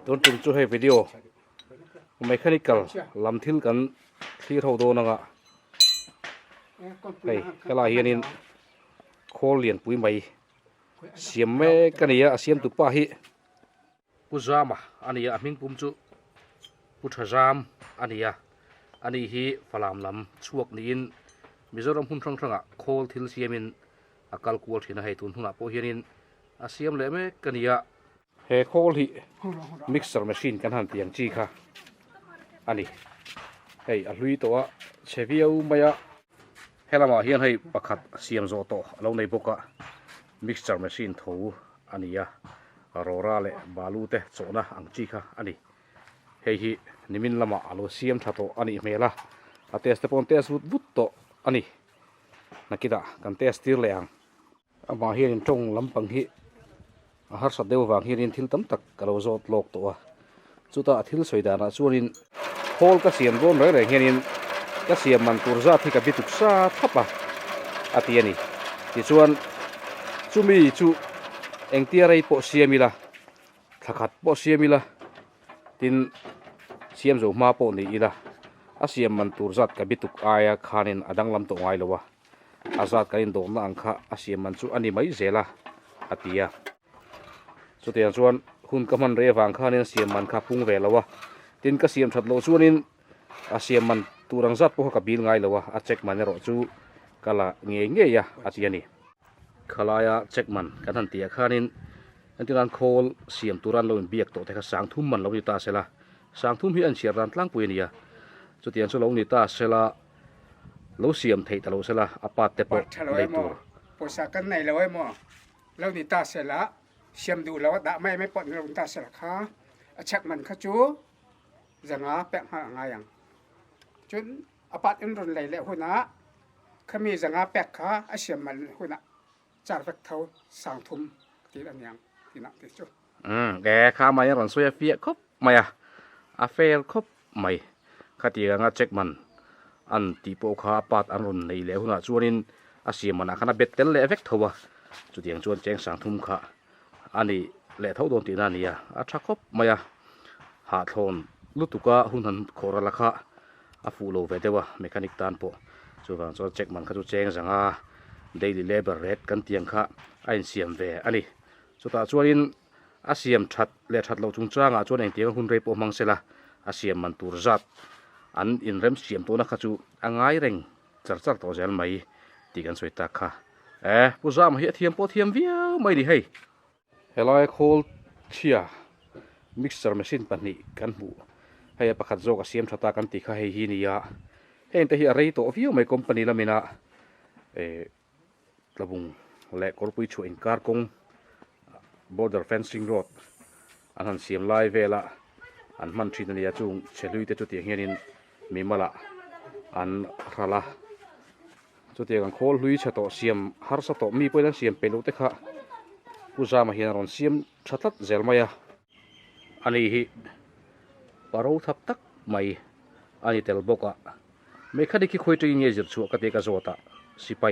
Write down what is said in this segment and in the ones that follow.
tuần tuần chú hay video mechanical làm thil kan thi thâu đô nanga hey cái là hiện in khô liền pui mày xiêm mấy cái này xiêm tụ pa hi pujama anh ấy mình pum chú pujam anh ấy hi falam lam chuộc nín Mizoram hun thang thang khol thil xiamin akal kual thina hay tun huna po hianin asiam le me cái này he khol hi mixer machine kan han tiang chi kha ani hey a hlui to cheviau maya helama hian hei pakhat siam zo to lo nei boka mixer machine tho ania rora le balu te chona ang chi kha ani hei hi nimin lama alo siam thato ani mela a test pon test vut to ani nakida kan test tir le ang ama hian tong lampang hi a har sa deu wang hian thil tam tak kalo zot lok to chuta thil soidana chuanin hol ka siam ron re hianin ka siam man turza thika bituk sa thapa atiani ti chuan chumi chu engtiarei po siamila thakhat po siamila tin siam zo ma po ni ila asiam man turzat ka bituk aya khanin adang lam to ngai lowa azat kain do na angkha asiam man chu ani mai zela atia chutian chuan hun kaman re wang khanin siam man kha pung ve lowa tin ka siam that lo chuanin asiam man turang zat po ka bil ngai lowa a check man ro chu kala nge ya atiani khalaya check man kan han tia khanin antiran khol siam turan lo biak to te kha sang thum man lo ni ta sela sang thum hi an siar ran tlang puinia chutian chu lo ni ta sela lo siam thei ta lo sela apat te po nei tur posa kan nei lo mo lo ni ta sela siam du lo da mai mai pot lo ta sela kha a check man kha chu zanga pek ha ngai yang chun apat in ron lei le huna khami zanga pek kha a siam man huna char vek thau sang thum ti an yang ti na ti chuแกข้ามายังรอนซวยเฟียครบมาอ่ะอาเฟลครบไม่ข้าตีกันงัดเช็คมันอันตีโปข้าปัดอันรุนในแล้วนะชวนินอาเซียมันขนาดเบ็ดเต็นเลยเอฟเฟกต์ทัวจุดยังชวนแจ้งสังทุมข้าอันนี้เละเท่าโดนตีนั่นนี่อ่ะอาชักครบมาอ่ะหาทนลุตุกะหุ่นหันโคราละข้าอาฟูโลเวเดวะเมคานิกตันโปชวนชวนเช็คมันข้าจุดแจ้งสังอาเดลี่เลเบอร์เรดกันเตียงข้าไอเซียมเวอันนี้สุดท้ายชวนินอาเซียมชัดเละชัดเราจุงจ้างอ่ะจวนเองเตียงหุ่นเรปมังเซล่าอาเซียมมันตูร์จัดอันอินเรมเซียมตัวนักจูอ่างไงเร่งจัดตัวเจลไม่ตีกันสวยตาค่ะผู้ชายมาเฮียเทียมโปเทียมวิวไม่ดีให้เฮลอยโคลเชียมิกซ์เซอร์แมชชีนปันนี่กันบูให้ประคัดโจกับเซียมชัดตากันตีค่ะให้ฮีนี่ยาเห็นแต่เฮียอะไรตัววิวไม่คอมพานีละมินะระบุงและกอร์ปุยช่วยอินการกงborder fencing road อันนั้นเสียมไล่เวลาอันมันทรีนันยาจุงเชลุยเตจุดเตียงเฮียนินมีมาละอันราละจุดเตียงโคลลุยชะโตเสียมฮาร์สโตมีปุ่นนั้นเสียมเปลุเตค่ะผู้ชายมาเฮียนรอนเสียมชัดลัดเซลมายาอันนี้ฮิปารูทับตักไม่อันนี้เตลบกะไม่คดีคิดคุยตัวเงี้ยจิตชัวกติกาโจตะสิไป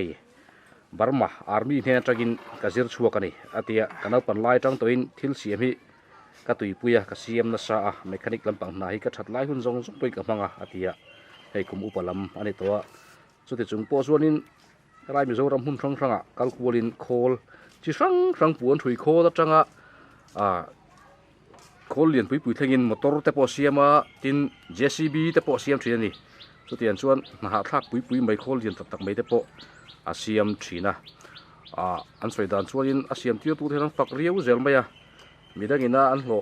บาร์มาอาร์มีเนี่ยจักินกระเจิดชัวกันนี่อาทิตย์กันเอาปันไล่จังตัวอินทิลเสียมฮีกระตุยปุยกระเสียมนัสอาเมคานิกลำปังนาฮิกระชัดไล่หุ่นจงสุกไปกับมังอาทิตย์ให้คุมอุปลำอันนี้ตัวสุดที่จุงโปส่วนนี้ไล่มิโซรำหุ่นครั้งกัลคูลินโคลจีครั้งปวนถุยโคตัดจังโคลเลียนปุยเทงินมอเตอร์เตปอเซียมาตินเจสซีบีเตปอเซียมทีนี่สุดที่ส่วนนาหาทักปุยไม่โคลเลียนตักไม่เตปออาเซียมทีนะอันสวยด้านส่วนนี้อาเซียมที่ตัวเท่านั้นฝักเรียวเซลไม่มีดังนี้นะอันโล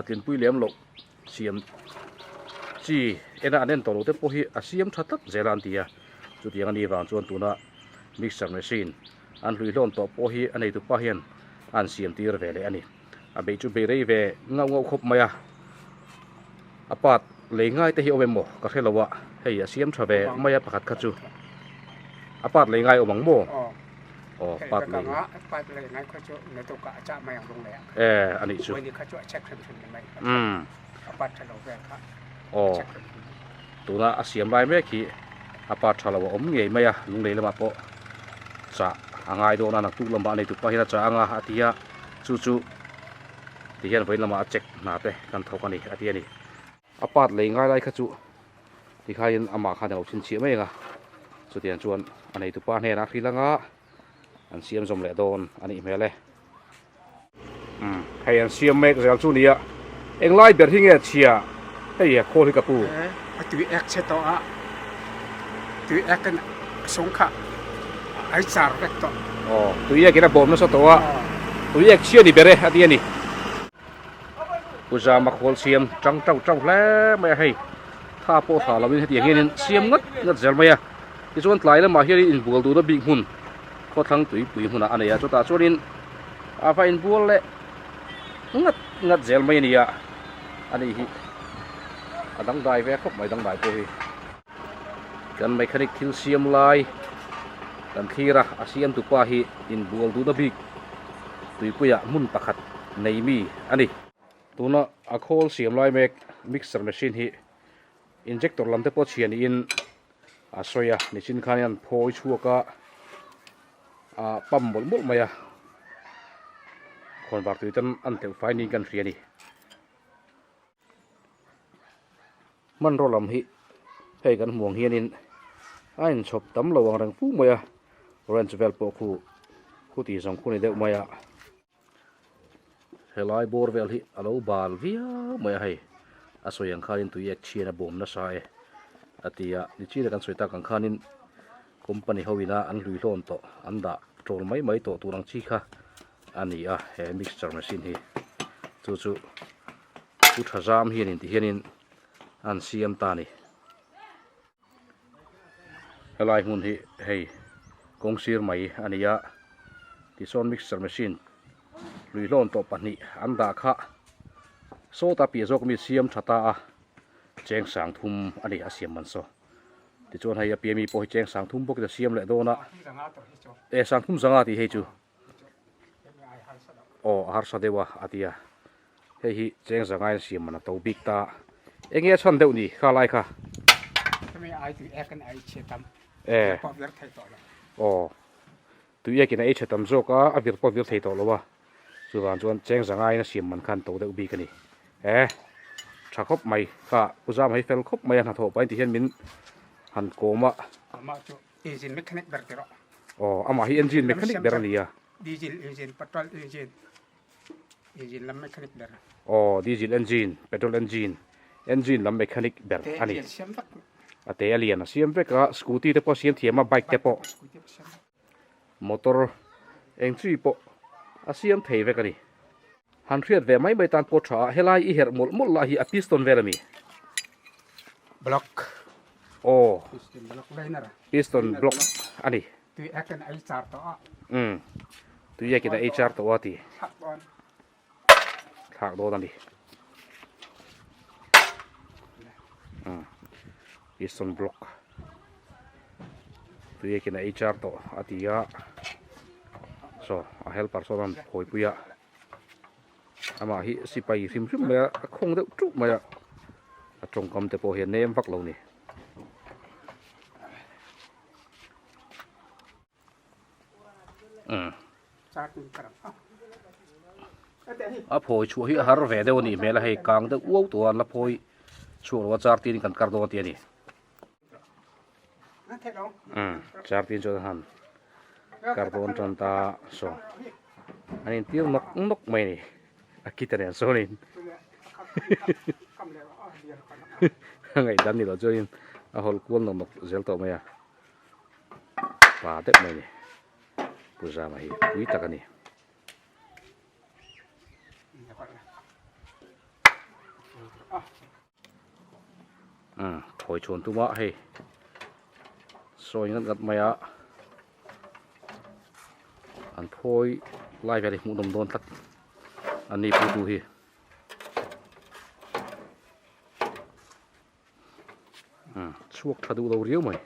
ตินปุยเลี้ยมโลเซียมจีอันนั้นตัวโลเตปฮีอาเซียมชัดตักเซลันตีอ่ะจุดยังอันนี้วางส่วนตัวน่ะมิกซ์แมชชีนอันลุยล้อนตัวปฮีอันนี้ตัวปะเฮียนอันเซียมตีระเวเลยอันนี้เบจูเบรีเวเงาครบไหมอาปัดเลยง่ายแต่เหี่ยวไปหมดก็แค่เราว่าให้อาเซียมทเวไม่ประคัดขัดจูอาปัดเลยง่ายเอาหวังโม่ปัดเลยง่ายเขาจะในตัวกะจะไม่อย่างลงเลยอันนี้ชัววันนี้เขาจะเช็คทันไหมอาปัดทะเลาะกันครับตัวน่ะอาเซียมลายไม่ขี้อาปัดทะเลาะอมเงยไหมลงเลยละมาโปจะง่ายโดนนักตุลมาในตุปะที่จะง่ายอาทิตย์จู่ ที่เห็นไว้ละมาเช็คหนาเตะกันทกันนี่อาทิตย์นี้อาปัดเลยง่ายไรขจุที่เขาเห็นอามาขันเอาชิ้นเชี่ยไม่งะสุดที่อันชวนอันนี้ตุปานเฮนักที่ละงะอันเสียมสมเหลโดนอันนี้ไม่เลยให้อันเสียมเมกเรื่องช่วงนี้เอ็งไล่เบียดที่เงี้ยเชียไอ้เหี้ยโคตรกระปูตัวเอ็กเซตอ่ะตัวเอ็กกันสงขะไอ้สารเล็กต่ออ๋อตัวเอ็กกินบ่มนั่นสตัวตัวเอ็กเชียดิเบเร่อาทิตย์นี้กูจะมาโคลเสียมจังเจ้าแล้วไม่ให้ถ้าโปถาเราไม่ให้ที่อย่างนี้เสียมงัดเจลไม่ที่ส่วนหลายแล้วมาเฮียอินบัวดูแล้วบิ๊กหุ่นก็ทั้งตุยปุ๋ยหุ่นอันนี้จุดตาส่วนนี้อาไฟอินบัวเลยงัดเจลไม่เนี่ยอันนี้อันดังได้แวะครบไม่ดังได้ตัวกันไม่คณิกทิลเสียมลายกันที่ระอาเซียนตุปาฮีอินบัวดูแล้วบิ๊กตุยปุยะมุนตะขัดในมีอันนี้ตัวน่ะอาโคลเสียมลายเมกมิกซ์แมชชีนฮีอินเจคตัวลำเตปอเชียนอินอาสอยนิชินขายันพอยชัวกะปั๊มบอลมุดมาคนบาร์ตุยตันอันเตลไฟนี้กันเรียนี่มันรอลำฮิให้กันห่วงเฮียนินไอ้ชอบตำระวังรังฟูมาเรนส์เวลปอคู่ตีสองคู่ในเด็กมาเฮลัยบอร์เวลฮิอาลูบาลวิอามาให้อาสยังขายันตุยเอกเชียนบอมนะสายอาทิยาดิชีเด็กันสวยตากังขานินคอมพานีเฮาวินาอันลุยโลนโตอันดาโจลไม่โตตัวรังชีค่ะอันนี้เฮมิกซ์เจอร์มาชินฮีจู่พุทธจามเฮียนินที่เฮียนินอันเสียมตานี่เฮลัยมุนฮีเฮกงซีร์ไม่อันนี้ที่โซนมิกซ์เจอร์มาชินลุยโลนโตปันนี้อันดาค่ะโซตาปีโซก็มีเสียมชะตาเจงสังทุมอันนี้อาเซียมมันโซที่ชวนให้เปียมีโปรเจงสังทุมพวกจะเสียมเลยโดนะสังทุมสังอาทิให้จูโอ้ฮาร์สเดวะอาทิยาเฮ้ยเจงสังไงเสียมมันตัวบิ๊กตาเอ็งเงี้ยชันเดียวนี่ข้าไล่ค่ะไม่ไอตัวเอ็กกันไอเชี่ยตั้มปอบเลือดไทยต่อแล้วโอ้ตัวเอ็กกันไอเชี่ยตั้มโซก็อวิร์ปอบเลือดไทยต่อแล้ววะส่วนชวนเจงสังไงนะเสียมมันขันตัวเดียวบิ๊กกันนี่ชักคบไม่ค่ะกูจะไม่เฟลคบไม่หันโถไปที่เห็นมินหันโกมะมาจูเอจินเมคานิกเบอร์เกอร์อ๋ออามาฮีเอนจินเมคานิกเบอร์นี่ดีเซลเอนจินปัตตอลเอนจินลำเมคานิกเบอร์อ๋อดีเซลเอนจินปัตตอลเอนจินลำเมคานิกเบอร์อันนี้เตะเลียนเสียมเวกสกูตี้เตปอเสียมเทียมมาไบค์เตปอมอเตอร์เอ็งซีปอเสียมเทเวกันนี่ฮันเรียดเวไม่ไปตามโพชาเฮลัยอีเฮร์มุลลาฮีอพิสตันเวรมีบล็อกโอ้พิสตันบล็อกอันนี้ตัวเอ็กกันไอชาร์ตัวตัวเอ็กกันไอชาร์ตัวที่หักโดนอันนี้พิสตันบล็อกตัวเอ็กกันไอชาร์ตัวอาทิยาโซ่เฮลปาร์โซนันคอยปุยะอามาฮิสิไปริมมาคงเดือดจุมาตรงกำแต่พอเห็นเนมฟักเรานี่พอยช่วยฮาร์เวเดวนี่เมล่าให้กางเดือดอ้วตัวละพอยช่วยว่าจาร์ตีนกันการ์ดตัวนี่จาร์ตีนจดหันการ์ดวันจันทร์โซ่อันนี้ที่นกไม่นี่kita ni soalin, ngai dan ni lo join, ahol kual nok zel to maya, pada mai ni, puja mai, kui tak ni, thoi chon tu ma hei, soalin gat maya, an thoi lai về đi mua đồng đôn tắt anh đi phụ tu hi chuộc thà đủ đầu riêu mày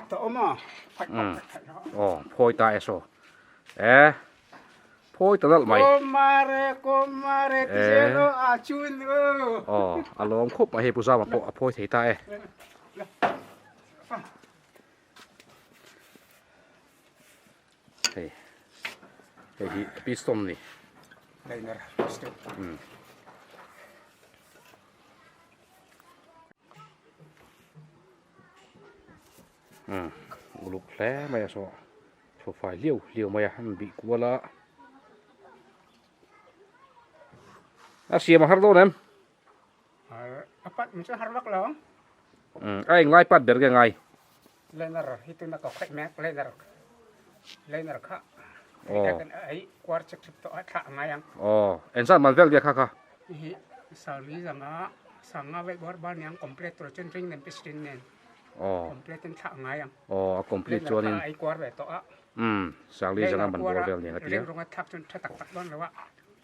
to mà phôi tai so phôi tao mai Komare tiselo achun alom khop mà hay bùa ra mà phôi thấy ta hey hi piston ni Lainer piston uluk lẽ mày so phải liều mày hắn bị cua la mà har đâu em apat muncul harwak lo ai ngay pat ber ngay Lainer itu nak kau mek Lainer kha ai kuar cek to atha ngayang ensan mal vel dia kha hi salmi sanga ve bor ban yang komplit ro chen ring nem pistin nen komplit ten tha ngayang complete cho nên ai kuar ve to a sang li jangan ban bor vel ni ring rong thak chun thak tak ban lo wa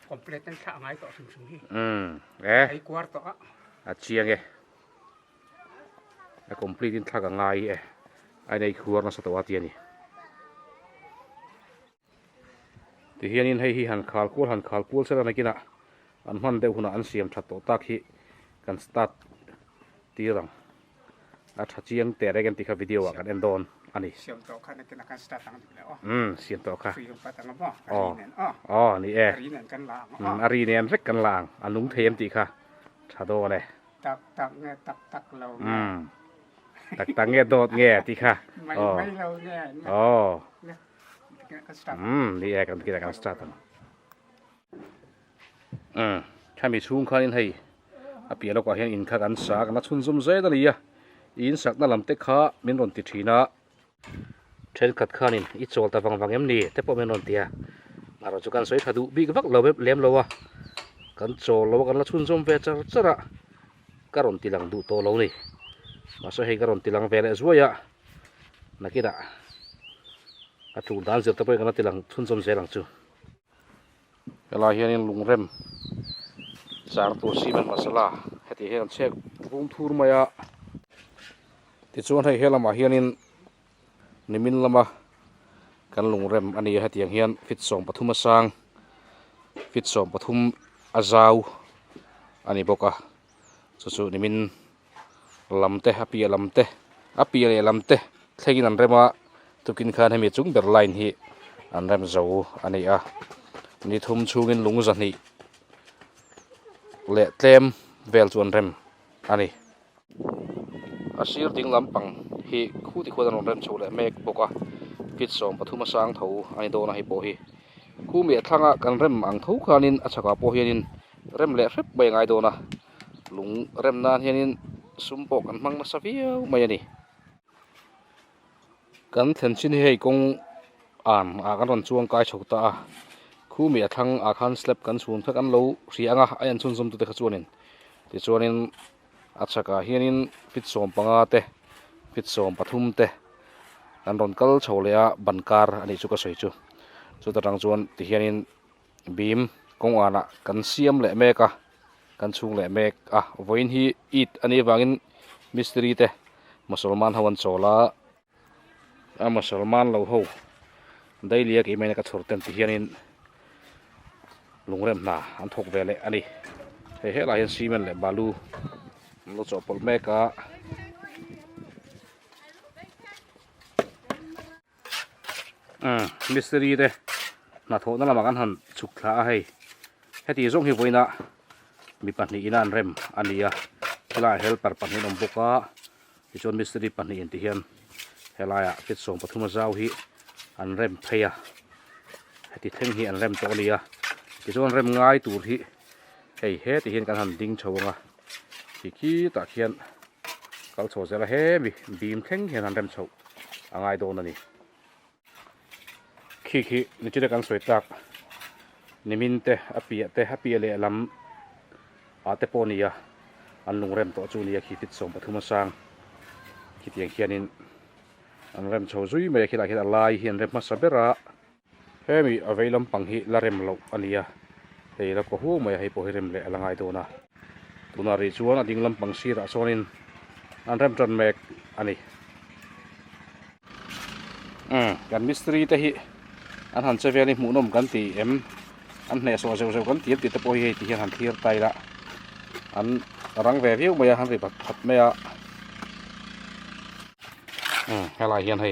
komplit ten tha ngai to sung hi ai kuar to a chiang complete in thak ngai ai nei khuar na sa to ati ni thì hiện in hay hi han khal kul sẽ là kina an man deuh huna an siam that to tak hi kan start tirang a tha chiang te regen ti kha video kan endon ani siam to khan kina kan start ang siam to kha fi patang mo ni ari nen kan lang ari nen rek kan lang anung them ti kha tha do ne tak nghe tak lo tak nghe dot nghe ti kha mai lo ngheนี่กันกิจการสตาร์ทถ้ามีช่วงคันให้อาเปียเราก็เห็นอินข้ากันสักนัดชุนซุ่มเจนั่นเลยอินสักนั่นลำเตะข้ามินรอนติดทีนะเช่นขัดข้านินอิจโจลตาฟังเอ็มนี่แต่พอมินรอนเตียมาเราจะกันสวยถ้าดูบีกวักเราแบบเลี้ยมเราวะกันโจลเรากันละชุนซุ่มเวจระการอนติลังดูโตเรานี่มาสวยการอนติลังเวลสวยนักกีฬาจูดานเสียตะไปกันติลังทุนสมเสียหลังจูเวลาเฮียนลุงเร็มสารตัวซีเมนต์มาสลาเฮติเฮียนเช็ครุมทูร์มายาติดส่วนให้เฮลมาเฮียนินนิมินลมากันลุงเร็มอันนี้เฮติยังเฮียนฟิตสองปฐุมสังฟิตสองปฐุมอาซาวอันนี้บอกว่าสุนิมินลำเตะอปีลำเตะอปีเลยลำเตะเทกินันเรมาตุกินข้าวให้มีจุงเบอร์ไลน์ฮีอันเริ่มจะอันนี้นี่ทุ่มชูเงินลุงจันนี่เละเต็มเวลจวนเริ่มอันนี้อาศัยดิ้งลำปังฮีคู่ที่ควรจะนอนเริ่มชูเละเมกบอกว่าฟิตสองปฐุมสังเท่าอันนี้โดนให้โปฮีคู่เมียทั้งกันเริ่มอังเท่าขานินอาชกาโปฮีนินเริ่มเละริบไปไงโดนลุงเริ่มนานเฮียนินสุ่มปกันมังมาสวีไม่ยันนี่กันเห็นชิ้นให้กงกันรอนช่วงกายฉกตาคู่มีทั้งคันสลับกันส่วนเพื่อกันเราเสียงไอ้ยันชุนสมตุเตขจวนินที่จวนินอาชกาเฮียนินฟิตสมปังอาเตฟิตสมปฐุมเตกันรอนกัลโชเลียบันการอันนี้จุกสวยจุดต่างจวนที่เฮียนินบีมกงกันเสียมเละเมกกันช่วงเละเมกวันฮีอีดอันนี้วางินมิสตรีเตมุสลิมฮาวันโซลามุสลิมเราหูได้เรียกอีเมนกับสุรเต็มที่เฮียนินลุงเริ่มน่ะอันทกเวลอันนี้เฮ้ยลายซีเมนเลยบาลูเราจบปลเมกะมิสตรีเด้น่าโทษนั่นละมันกันหันสุขลาให้ที่ส่งให้ไว้นะมีปัญหาอินันเริ่มอันนี้ที่ลายเฮลปาร์ปัญหานมบุกะที่จนมิสตรีปัญหาอินที่เฮียนเฮลายฟิตส่งปฐุมเจ้าฮีอันเริ่มเพียที่เท่งฮีอันเริ่มตัวนี้ที่จนเริ่มง่ายตัวที่เฮ้ยที่เห็นกันหันดิ้งโชว์งะที่ขี้ตะเคียนเขาโชว์เสร็จแล้วเฮ้ยบีมเท่งเห็นหันเริ่มโชว์ง่ายโดนนี่ขี้นี่จะได้กันสวยตักนิมินเตะอปีเลยลำอาเตปอนี่อันลุงเริ่มตัวจูนี่ขี้ฟิตส่งปฐุมสังขี้เตียงเขียนินอันเริ่มโชว์ซุยไม่ได้ขี้ลายขี้อะไรเห็นเริ่มมาสับเบระเฮ้ยมีเอาไว้ลำปังหิละเริ่มเราอันนี้เฮ้ยเราก็หัวไม่ให้พอให้เริ่มเลยละง่ายตัวน่ะตัวน่าริจวนดิ่งลำปังสีระโซนินอันเริ่มจนเมกอันนี้กันมิสตรีเตหิอันหันเซเวลิหมูนมกันตี อันเนี่ยส่วนเซลล์กันเทียบติดตะโพยที่หันเทียบไตละอันรังแหววิวไม่หันไปผัดไม่อะให้ลายเฮียนให้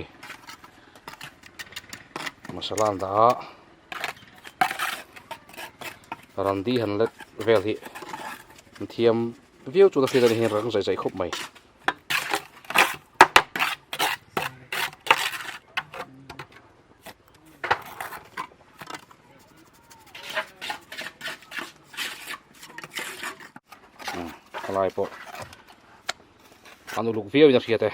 มาสลานตารันดีหันเล็กเวลที่เทียมวิวจุดที่เราเห็นรังใส่ครบไหมอะไรพออันนู้นลูกวิวยังเสียแต่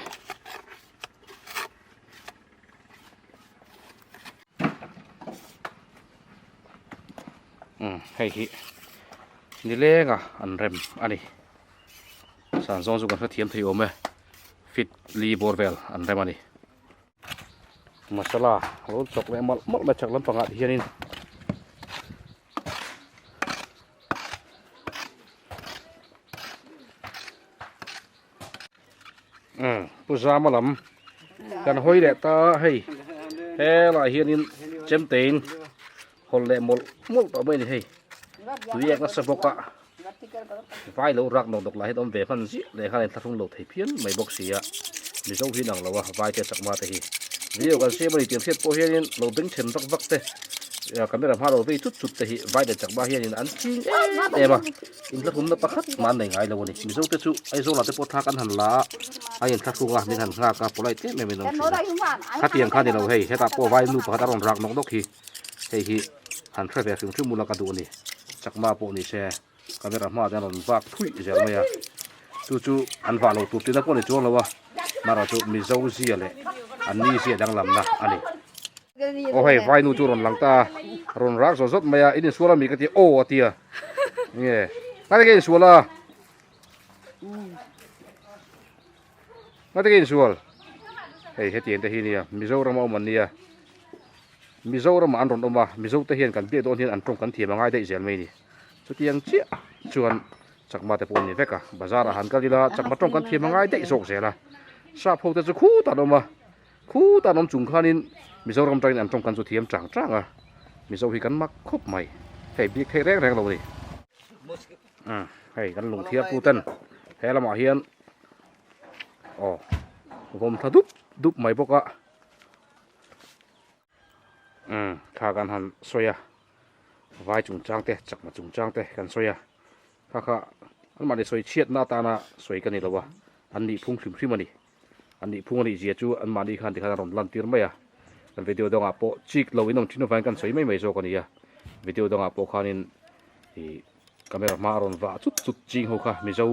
ให้ที่นี่เล็กอ่ะอันเร็มอันนี้สารส่งสุกันเทียมที่โอเมฟิตลีบอร์เวลอันเร็มอันนี้มาสลาเราจกเลยมัดมาจากลำปางที่นี่ผู้ชายมาลำกันห้อยเด็ดตาให้เฮ้ลายเฮียนินเจมเต็นคนเล่หมดต่อไปนี่ให้ตัวแยกนักสปกะไฟเรารักนกดอกไหลต้นเวฟันสิเลยข้าเล่นทัดทุ่งหลดให้เพี้ยนไม่บอกเสียมีเจ้าพี่นังเราว่าไฟเจ็ดสักมาแต่ฮีวิดีโอกันเสียมันเตรียมเทียบโปเฮียนินเราดึงเชนรักเตะกันได้รับพาเราไปจุดแต่ฮีไฟเด็ดจากบ้าเฮียนินอันจริงเอ๋มาอินทัดทุ่งนับปักมันได้ไงเราวันนี้มีเจ้าเตจูไอโซลาเตปทักกันหันละไอ้ยันทัดทุ่งอ่ะมีหันข้ากับปลายเตะไม่ต้องข้าเตียงข้าเดียวเราให้ถ้าโปไว้นู่นพัดเรารักนกดอกฮีให้ฮีหันเทรเวถึงชั่วโมงละกันดูนี่จากมาโปนี่แช่ก็ไม่รับมาแต่เราฝากทุยเสียไหมอ่ะจู่อันฝาเราตุบตีนักคนในช่วงเราวะมาเราจู่มีเจ้าเสียเลยอันนี้เสียดังลำนะอันนี้โอ้ยไฟนู่จู่รอนหลังตารอนรักสดๆไหมอ่ะอินสัวเรามีกันที่โอ้เตียเนี่ยนั่นก็อินสัวละนั่นก็อินสัวเฮ้ยเฮียนแต่ที่นี่มีเจ้าเรามามันเนี่ยมีเจ้าเรามาอันรอนออกมามีเจ้าแต่เฮียนกันเบี้ยโดนเฮียนอันตรงกันเทียมง่ายได้เสียไหมนี่สุดยังเจี๊ยชวนจากมาแต่ปนนี่เฟกะบาซาร์อาหารกันดีละจากมาตรงกันเทียมง่ายได้สกเสียละทราบพวกแต่จะคู่ตัดออกมาคู่ตัดน้ำจุ่มข้านินมีเจ้ารำใจอันตรงกันสุดเทียมจ้างอ่ะมีเจ้าที่กันมักคบใหม่ให้บีให้แรงเราดิให้กันลงเทียบกูเต้นให้ละหมาเฮียนอ๋อผมถ้าดุบใหม่พวกอะข้ากันหันสวยไว้จุงจ้างเตะจักมาจุงจ้างเตะกันสวยข้าอันมาได้สวยเชียดหน้าตาหน้าสวยกันนี่แล้ววะอันนี้พุ่งขึ้นมาดิอันนี้พุ่งอันนี้เจียจูอันมาดีขันที่ข้ารอนลันตีร์ไหมกันวิดีโอดองอาโปจิกเราวินองชิโนฟันกันสวยไม่โซกันนี่วิดีโอดองอาโปขานินกล้องมารอนว่าจุดจริงหัวข้ามีเจ้า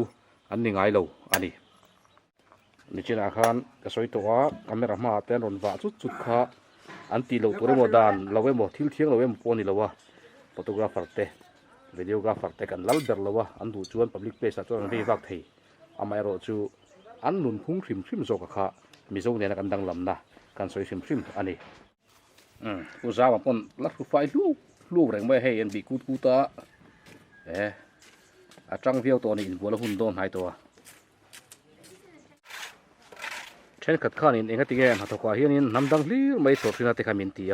อันนี้ไงเราอันนี้นี่จีน่าขันก็สวยตัวกล้องมาแต่รอนว่าจุดข้าอันตีเราตัวเรโมดานเราเวโมทิลเทียงเราเวโมปนี่เราวะฟโตกราฟเตะวิดีโอกราฟเตะกันลัลเดอร์เราวะอันดูจวนพับลิกเพจจวนรีวักที่อามาโรจูอันนุนพุ่งคริมโซกะข้ามีโซเนี่ยกันดังลำนะกันสวยคริมอันนี้อุตส่าห์มาปนลัดไฟลูกแรงไม่ให้เอ็นบีกูตาจังเฟียวตัวนี้อินบัวละหุ่นโดนหายตัวเช่นขัดข้านินเองก็ตีแกนหัตถกว่าเฮียนินน้ำดังลี้ไม่สดที่นาเตขามินตี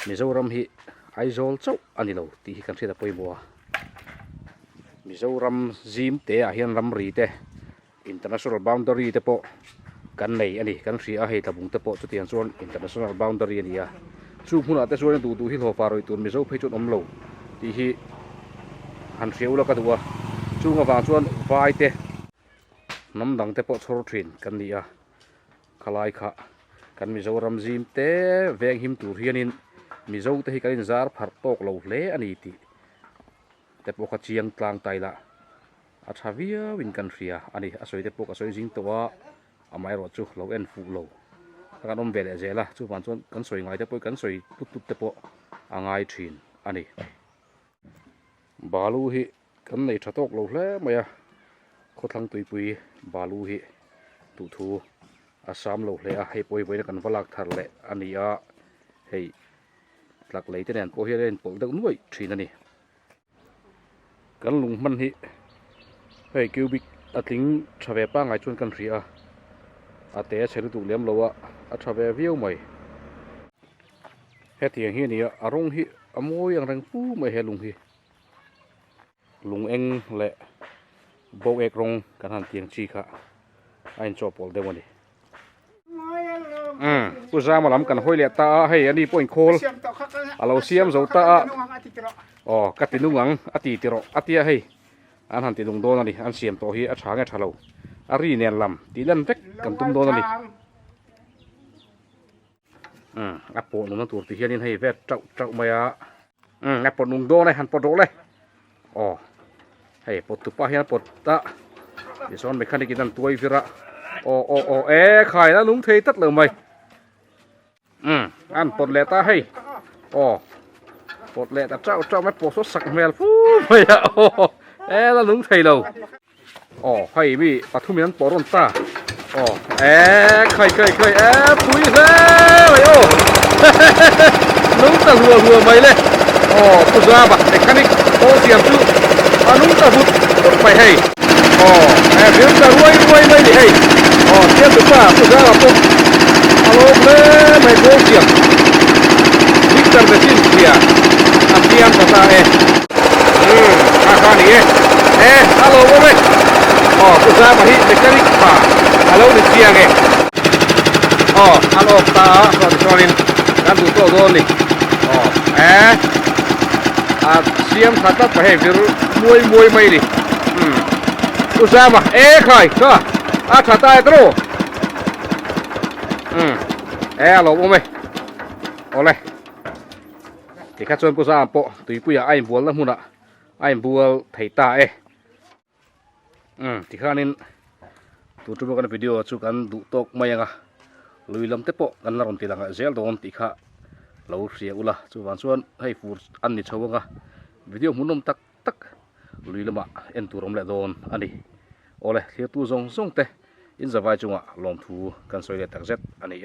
มิโซรัมฮีไอโซลเจ้าอันนี้เราตีกันเสียแต่ปอยบัวมิโซรัมซิมเตะเฮียนรัมรีเตะ international boundary เตะโปกันไหนอันนี้กันเสียให้ตะบุงเตะโปจุดที่อันส่วน international boundary อันนี้สู้หุ่นอาเตะส่วนดูที่โลฟารอยตัวมิโซเพจุดอมโลที่ฮีหันเสียวแล้วก็ตัวสู้กับฝั่งส่วนไฟเตะน้ำดังเตะโปโซลทรินกันนี่ขลายค่ะกันมิโซรัมซิมเตะแวงหิมตูเฮียนินมิโซเตะให้กันซาร์พัดโตกเหลาเละอันนี้ตีแต่พวกเชียงกลางไตละอาชาวิอาวินกันเสียอันนี้อาศัยแต่พวกอาศัยจิงตัวอาไม่รอดจู่เหลาเอ็นฟูเหลาถ้ากันอมเบลเจล่ะจู่ผ่านส่วนกันสวยง่ายแต่พวกกันสวยตุ๊ดแต่พวกอ่างง่ายทรินอันนี้บาลูฮิกันในชัดโตกเหลาเละไหมอะโคตรทั้งตุยปุยบาลูฮิตุทูอาสามเหลาเละให้ปอยกันฝรั่งทะเลอันนี้ให้หลักเลยที่นั่นพวกเฮียเล่นพวกเด็กนุ่ยทรินอันนี้กันลุงมันฮิเฮ้ยคิวบิกอาทิงชาเวป้าไงชวนกันเสียอาเตะเชลุตุเลี้ยมเราอะอาชาเววิวใหม่เฮ็ดอย่างเฮียนี่อารมณ์ฮิ amoi yang rang pu mai he lung hi lung eng le bo ek rong kan han tiang chi kha ain cho pol de wani pu za ma lam kan hoi le ta hei ani point khol alo siam zo ta oh katinungang ati tiro atia hei an han ti dung don ani an siam to hi a thang a thalo ari nen lam ti lan vek kan tum don ani apo nung tur ti hianin hei vet trau maya apo nung do này han po do le oh hei pot tu pa hian pot ta ni son mechanic in an tuai vira khai na lung thei tat lo mai an pot le ta hei pot le ta trau mai po so sak mel fu maya la lung thei lo hei mi pathum an poron ta khai pui thế mày nung ta hùa mày lên tu ra bà mechanic xiêm chú nung ta hụt phải hay biến ta ruồi mày đi hay xiêm tu ra là tu alo lên mày cố xiêm Victor de Cynthia xiêm ta này alo bố mày tu ra mà hit mechanic alo đi xiêm nghe alo ta sorry kan tu to don ni siam khatat pa he vir muai mai ni usama khai ka khata etro alo ome ole ti kha chon pusa po tui puya ai bol na huna ai bol thei ta ti khanin tu tu kan video chu kan du tok mai anga lui lam te po kan la ron ti langa zel don ti kha lo ria ula chu wan chuan hei fur an ni chawanga video munom tak lui lama en turom le don ani ole thia tu zong te in zawai chunga lom thu kan soi le tak zet ani